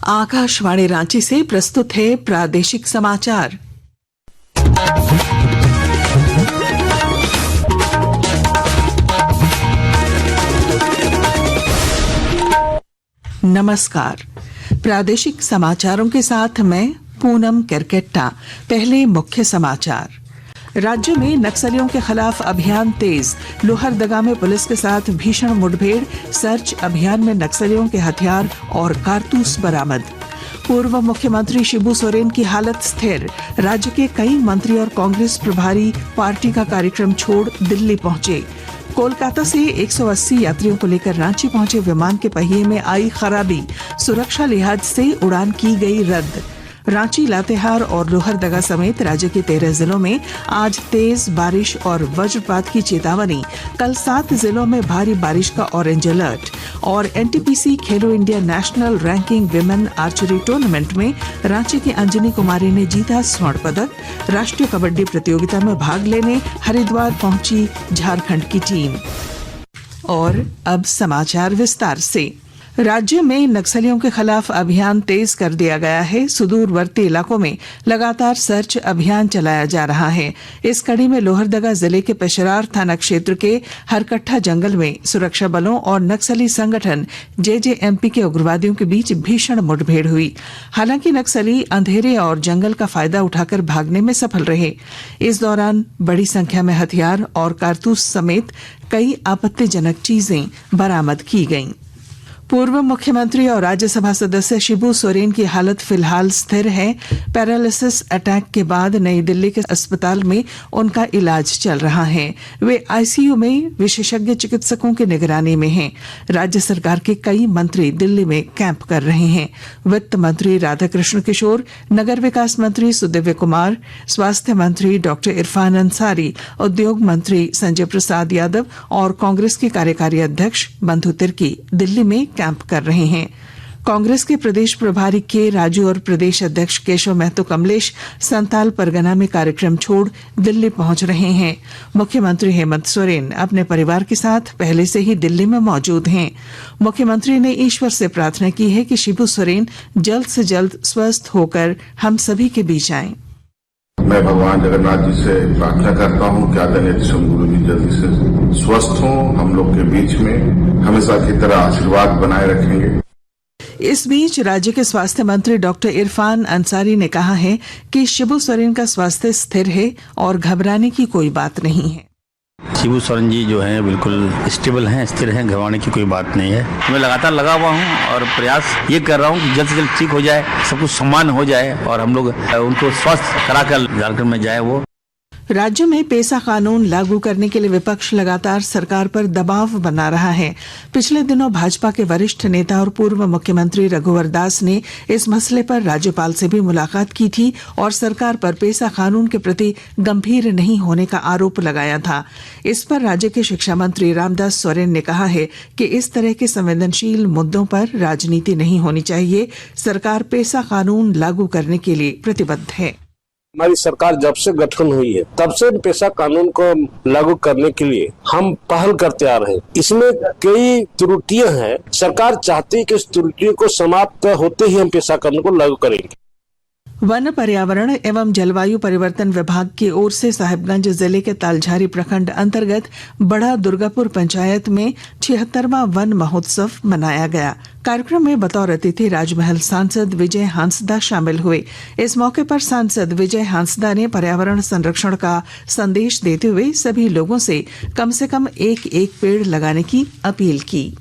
आकाशवाणी रांची से प्रस्तुत है प्रादेशिक समाचार। नमस्कार, प्रादेशिक समाचारों के साथ मैं पूनम केरकेट्टा। पहले मुख्य समाचार। राज्य में नक्सलियों के खिलाफ अभियान तेज। लोहरदगा में पुलिस के साथ भीषण मुठभेड़। सर्च अभियान में नक्सलियों के हथियार और कारतूस बरामद। पूर्व मुख्यमंत्री शिबू सोरेन की हालत स्थिर। राज्य के कई मंत्री और कांग्रेस प्रभारी पार्टी का कार्यक्रम छोड़ दिल्ली पहुंचे। कोलकाता से 180 यात्रियों को लेकर रांची पहुंचे विमान के पहिए में आई खराबी। सुरक्षा लिहाज से उड़ान की गई रद्द। रांची, लातेहार और लोहरदगा समेत राज्य के 13 जिलों में आज तेज बारिश और वज्रपात की चेतावनी। कल 7 जिलों में भारी बारिश का ऑरेंज अलर्ट। और एनटीपीसी खेलो India national ranking women archery tournament में रांची की अंजनी कुमारी ने जीता स्वर्ण पदक। राष्ट्रीय कबड्डी प्रतियोगिता में भाग लेने हरिद्वार पहुंची झारखंड की टीम। और अब समाचार विस्तार से। राज्य में नक्सलियों के खिलाफ अभियान तेज कर दिया गया है। सुदूरवर्ती इलाकों में लगातार सर्च अभियान चलाया जा रहा है। इस कड़ी में लोहरदगा जिले के पेशरार थाना क्षेत्र के हरकट्ठा जंगल में सुरक्षा बलों और नक्सली संगठन जेजेएमपी के उग्रवादियों के बीच भीषण मुठभेड़ हुई। हालांकि नक्सली अंधेरे और जंगल का फायदा उठाकर भागने में सफल रहे। इस दौरान बड़ी संख्या में हथियार और कारतूस समेत कई आपत्तिजनक चीजें बरामद की गईं। पूर्व मुख्यमंत्री और राज्यसभा सदस्य शिबू सोरेन की हालत फिलहाल स्थिर है। पैरालिसिस अटैक के बाद नई दिल्ली के अस्पताल में उनका इलाज चल रहा है। वे आईसीयू में विशेषज्ञ चिकित्सकों की निगरानी में हैं। राज्य सरकार के कई मंत्री दिल्ली में कैंप कर रहे हैं। वित्त मंत्री राधाकृष्ण किशोर, नगर विकास मंत्री सुदिव्य कुमार, स्वास्थ्य मंत्री डॉक्टर इरफान अंसारी, उद्योग मंत्री संजय प्रसाद यादव और कांग्रेस के कार्यकारी अध्यक्ष बंधु तिर्की दिल्ली में कैंप कर रहे हैं। कांग्रेस के प्रदेश प्रभारी के राजू और प्रदेश अध्यक्ष केशव महतो कमलेश संताल परगना में कार्यक्रम छोड़ दिल्ली पहुंच रहे हैं। मुख्यमंत्री हेमंत सोरेन अपने परिवार के साथ पहले से ही दिल्ली में मौजूद हैं। मुख्यमंत्री ने ईश्वर से प्रार्थना की है कि शिबू सोरेन जल्द से जल्द स्वस्थ होकर हम सभी के बीच आएं। मैं भगवान जगन्नाथ जी से प्रार्थना करता हूँ कि आदरणीय गुरु जी जल्दी से स्वस्थ हों, हम लोग के बीच में हमेशा की तरह आशीर्वाद बनाए रखेंगे। इस बीच राज्य के स्वास्थ्य मंत्री डॉक्टर इरफान अंसारी ने कहा है कि शिबू सोरेन का स्वास्थ्य स्थिर है और घबराने की कोई बात नहीं है। शिबू सोरेन जी जो है बिल्कुल स्टेबल हैं, स्थिर हैं, घबराने की कोई बात नहीं है। मैं लगातार लगा हुआ हूँ और प्रयास ये कर रहा हूँ कि जल्द से जल्द ठीक हो जाए, सब कुछ सम्मान हो जाए और हम लोग उनको स्वस्थ कराकर झारखंड में जाए। वो राज्य में पेसा कानून लागू करने के लिए विपक्ष लगातार सरकार पर दबाव बना रहा है। पिछले दिनों भाजपा के वरिष्ठ नेता और पूर्व मुख्यमंत्री रघुवर दास ने इस मसले पर राज्यपाल से भी मुलाकात की थी और सरकार पर पेसा कानून के प्रति गंभीर नहीं होने का आरोप लगाया था। इस पर राज्य के शिक्षा मंत्री रामदास सोरेन ने कहा है कि इस तरह के संवेदनशील मुद्दों पर राजनीति नहीं होनी चाहिए। सरकार पेसा कानून लागू करने के लिए प्रतिबद्ध है। हमारी सरकार जब से गठन हुई है तब से पेशा कानून को लागू करने के लिए हम पहल करते आ रहे हैं। इसमें कई त्रुटियां हैं। सरकार चाहती है कि इस त्रुटियों को समाप्त होते ही हम पेशा कानून को लागू करेंगे। वन, पर्यावरण एवं जलवायु परिवर्तन विभाग की ओर से साहिबगंज जिले के तालझारी प्रखंड अंतर्गत बड़ा दुर्गापुर पंचायत में 76वां वन महोत्सव मनाया गया। कार्यक्रम में बतौर अतिथि राजमहल सांसद विजय हांसदा शामिल हुए। इस मौके पर सांसद विजय हांसदा ने पर्यावरण संरक्षण का संदेश देते हुए सभी लोगों से कम एक पेड़ लगाने की अपील की।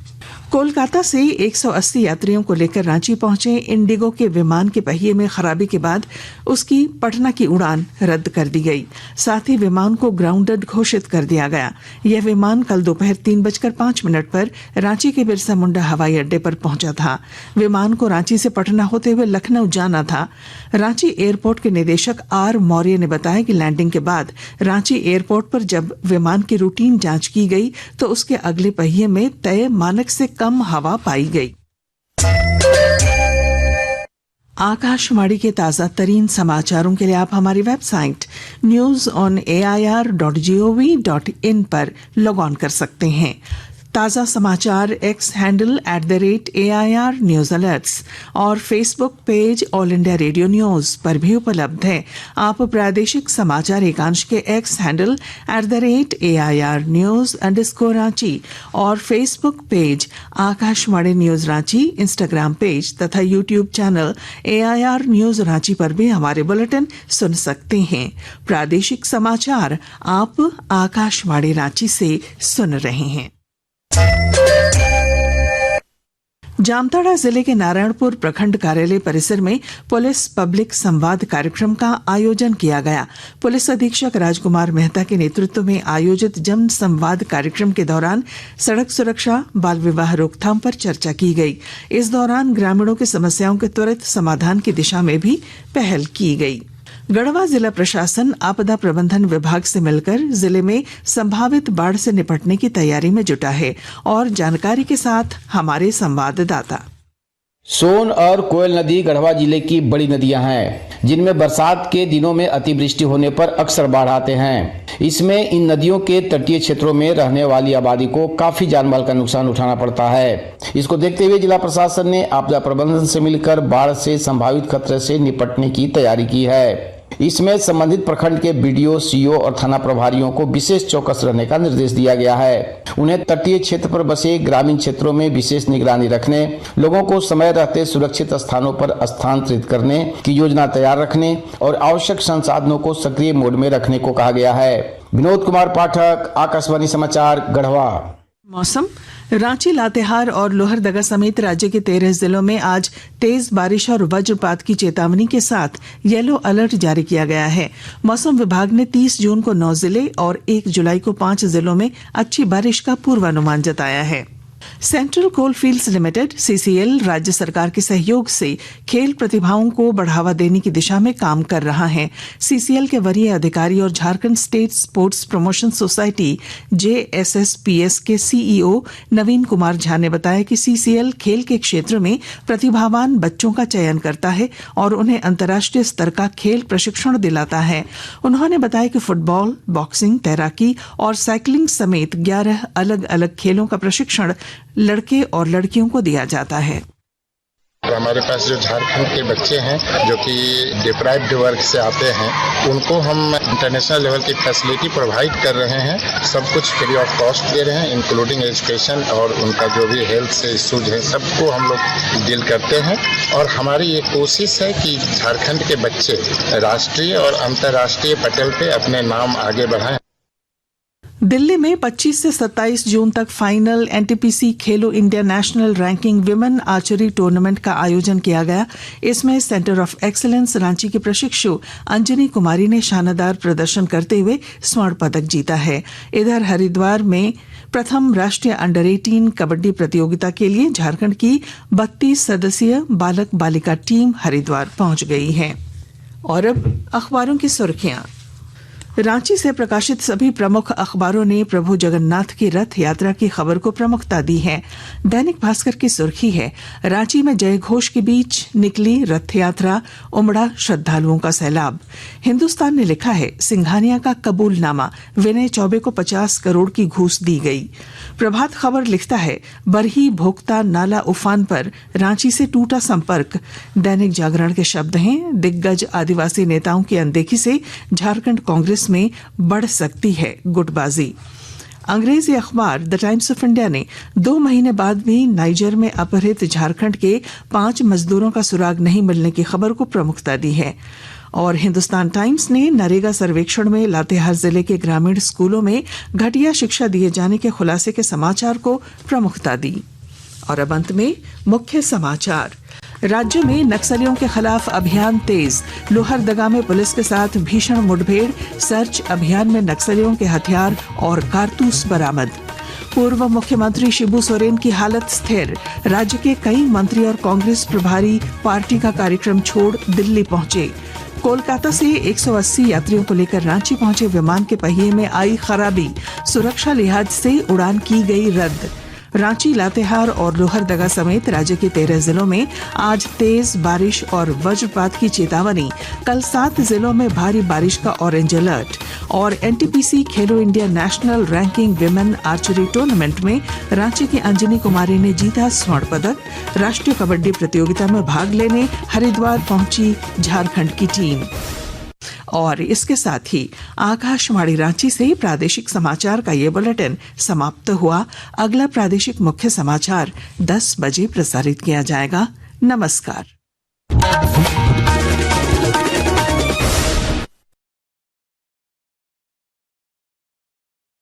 कोलकाता से 180 यात्रियों को लेकर रांची पहुंचे इंडिगो के विमान के पहिए में खराबी के बाद उसकी पटना की उड़ान रद्द कर दी गई। साथ ही विमान को ग्राउंडेड घोषित कर दिया गया। यह विमान कल दोपहर 3:05 पर रांची के बिरसा मुंडा हवाई अड्डे पर पहुंचा था। विमान को रांची से पटना होते हुए लखनऊ जाना था। रांची एयरपोर्ट के निदेशक आर मौर्य ने बताया कि लैंडिंग के बाद रांची एयरपोर्ट पर जब विमान की रूटीन जांच की गई तो उसके अगले पहिए में तय मानक से कम हवा पाई गई। आकाशवाणी के ताजा तरीन समाचारों के लिए आप हमारी वेबसाइट newsonair.gov.in पर लॉग ऑन कर सकते हैं। ताज़ा समाचार X handle @AIR news alerts और Facebook page All India Radio News पर भी उपलब्ध है। आप प्रादेशिक समाचार एकांश के X handle @AIR news _Ranchi और Facebook page Akashvani news Ranchi, Instagram page तथा YouTube channel AIR news Ranchi पर भी हमारे बुलेटिन सुन सकते हैं। प्रादेशिक समाचार आप आकाशवाणी रांची से सुन रहे हैं। जामताड़ा जिले के नारायणपुर प्रखंड कार्यालय परिसर में पुलिस पब्लिक संवाद कार्यक्रम का आयोजन किया गया। पुलिस अधीक्षक राजकुमार मेहता के नेतृत्व में आयोजित जन संवाद कार्यक्रम के दौरान सड़क सुरक्षा, बाल विवाह रोकथाम पर चर्चा की गई। इस दौरान ग्रामीणों की समस्याओं के त्वरित समाधान की दिशा में भी पहल की गई। गढ़वा जिला प्रशासन आपदा प्रबंधन विभाग से मिलकर जिले में संभावित बाढ़ से निपटने की तैयारी में जुटा है और जानकारी के साथ हमारे संवाददाता। सोन और कोयल नदी गढ़वा जिले की बड़ी नदियां हैं, जिनमें बरसात के दिनों में अतिवृष्टि होने पर अक्सर बाढ़ आते हैं। इसमें इन नदियों के तटीय क्षेत्रों में रहने वाली आबादी को काफी जानमाल का नुकसान उठाना पड़ता है। इसको देखते हुए जिला प्रशासन ने आपदा प्रबंधन से मिलकर बाढ़ से संभावित खतरे से निपटने की तैयारी की है। इसमें संबंधित प्रखंड के BDO, CO और थाना प्रभारियों को विशेष चौकस रहने का निर्देश दिया गया है। उन्हें तटीय क्षेत्र पर बसे ग्रामीण क्षेत्रों में विशेष निगरानी रखने, लोगों को समय रहते सुरक्षित स्थानों पर स्थानांतरित करने की योजना तैयार रखने और आवश्यक संसाधनों को सक्रिय मोड में रखने को कहा गया है। विनोद कुमार पाठक, आकाशवाणी समाचार, गढ़वा। मौसम। रांची, लातेहार और लोहरदगा समेत राज्य के 13 जिलों में आज तेज बारिश और वज्रपात की चेतावनी के साथ येलो अलर्ट जारी किया गया है। मौसम विभाग ने 30 जून को 9 जिले और 1 जुलाई को 5 जिलों में अच्छी बारिश का पूर्वानुमान जताया है। सेंट्रल कोलफील्ड्स लिमिटेड CCL राज्य सरकार के सहयोग से खेल प्रतिभाओं को बढ़ावा देने की दिशा में काम कर रहा है। CCL के वरीय अधिकारी और Jharkhand state sports promotion society JSSPS के CEO नवीन कुमार झा ने बताया कि CCL खेल के क्षेत्र में प्रतिभावान बच्चों का चयन करता है और उन्हें अंतर्राष्ट्रीय स्तर का खेल प्रशिक्षण दिलाता है। उन्होंने बताया कि फुटबॉल, बॉक्सिंग, तैराकी और साइकिलिंग समेत 11 अलग अलग खेलों का प्रशिक्षण लड़के और लड़कियों को दिया जाता है। तो हमारे पास जो झारखंड के बच्चे हैं जो कि डिप्राइव्ड वर्ग से आते हैं, उनको हम इंटरनेशनल लेवल की फैसिलिटी प्रोवाइड कर रहे हैं। सब कुछ फ्री ऑफ कॉस्ट दे रहे हैं, इंक्लूडिंग एजुकेशन और उनका जो भी हेल्थ से इश्यूज है सबको हम लोग डील करते हैं। और हमारी ये कोशिश है कि झारखंड के बच्चे राष्ट्रीय और अंतर्राष्ट्रीय पटल पे अपने नाम आगे बढ़ाएं। दिल्ली में 25 से 27 जून तक फाइनल NTPC खेलो India national ranking women archery tournament का आयोजन किया गया। इसमें सेंटर ऑफ एक्सीलेंस रांची के प्रशिक्षु अंजनी कुमारी ने शानदार प्रदर्शन करते हुए स्वर्ण पदक जीता है। इधर हरिद्वार में प्रथम राष्ट्रीय अंडर 18 कबड्डी प्रतियोगिता के लिए झारखंड की 32 सदस्यीय बालक बालिका टीम हरिद्वार पहुंच गई है। और अब अखबारों की सुर्खियां। रांची से प्रकाशित सभी प्रमुख अखबारों ने प्रभु जगन्नाथ की रथ यात्रा की खबर को प्रमुखता दी है। दैनिक भास्कर की सुर्खी है, रांची में जय घोष के बीच निकली रथ यात्रा, उमड़ा श्रद्धालुओं का सैलाब। हिंदुस्तान ने लिखा है, सिंघानिया का कबूलनामा, विनय चौबे को 50 करोड़ की घूस दी गई। प्रभात खबर लिखता है, बरही भोक्ता नाला उफान पर रांची से टूटा संपर्क। दैनिक जागरण के शब्द हैं, दिग्गज आदिवासी नेताओं की अनदेखी से झारखंड कांग्रेस में बढ़ सकती है गुटबाजी। अंग्रेजी अखबार द टाइम्स ऑफ इंडिया ने 2 महीने बाद भी नाइजर में अपहृत झारखंड के 5 मजदूरों का सुराग नहीं मिलने की खबर को प्रमुखता दी है। और हिंदुस्तान टाइम्स ने नरेगा सर्वेक्षण में लातेहार जिले के ग्रामीण स्कूलों में घटिया शिक्षा दिए जाने के खुलासे के समाचार को प्रमुखता दी। और अब अंत में मुख्य समाचार। राज्य में नक्सलियों के खिलाफ अभियान तेज, लोहरदगा में पुलिस के साथ भीषण मुठभेड़, सर्च अभियान में नक्सलियों के हथियार और कारतूस बरामद। पूर्व मुख्यमंत्री शिबू सोरेन की हालत स्थिर, राज्य के कई मंत्री और कांग्रेस प्रभारी पार्टी का कार्यक्रम छोड़ दिल्ली पहुंचे। कोलकाता से 180 यात्रियों को लेकर रांची पहुंचे विमान के पहिए में आई खराबी, सुरक्षा लिहाज से उड़ान की गई रद्द। रांची, लातेहार और लोहरदगा समेत राज्य के 13 जिलों में आज तेज बारिश और वज्रपात की चेतावनी। कल 7 जिलों में भारी बारिश का ऑरेंज अलर्ट। और एनटीपीसी खेलो India national ranking women archery tournament में रांची की अंजनी कुमारी ने जीता स्वर्ण पदक। राष्ट्रीय कबड्डी प्रतियोगिता में भाग लेने हरिद्वार पहुंची झारखंड की टीम। और इसके साथ ही आकाशवाणी रांची से प्रादेशिक समाचार का ये बुलेटिन समाप्त हुआ। अगला प्रादेशिक मुख्य समाचार 10 बजे प्रसारित किया जाएगा। नमस्कार।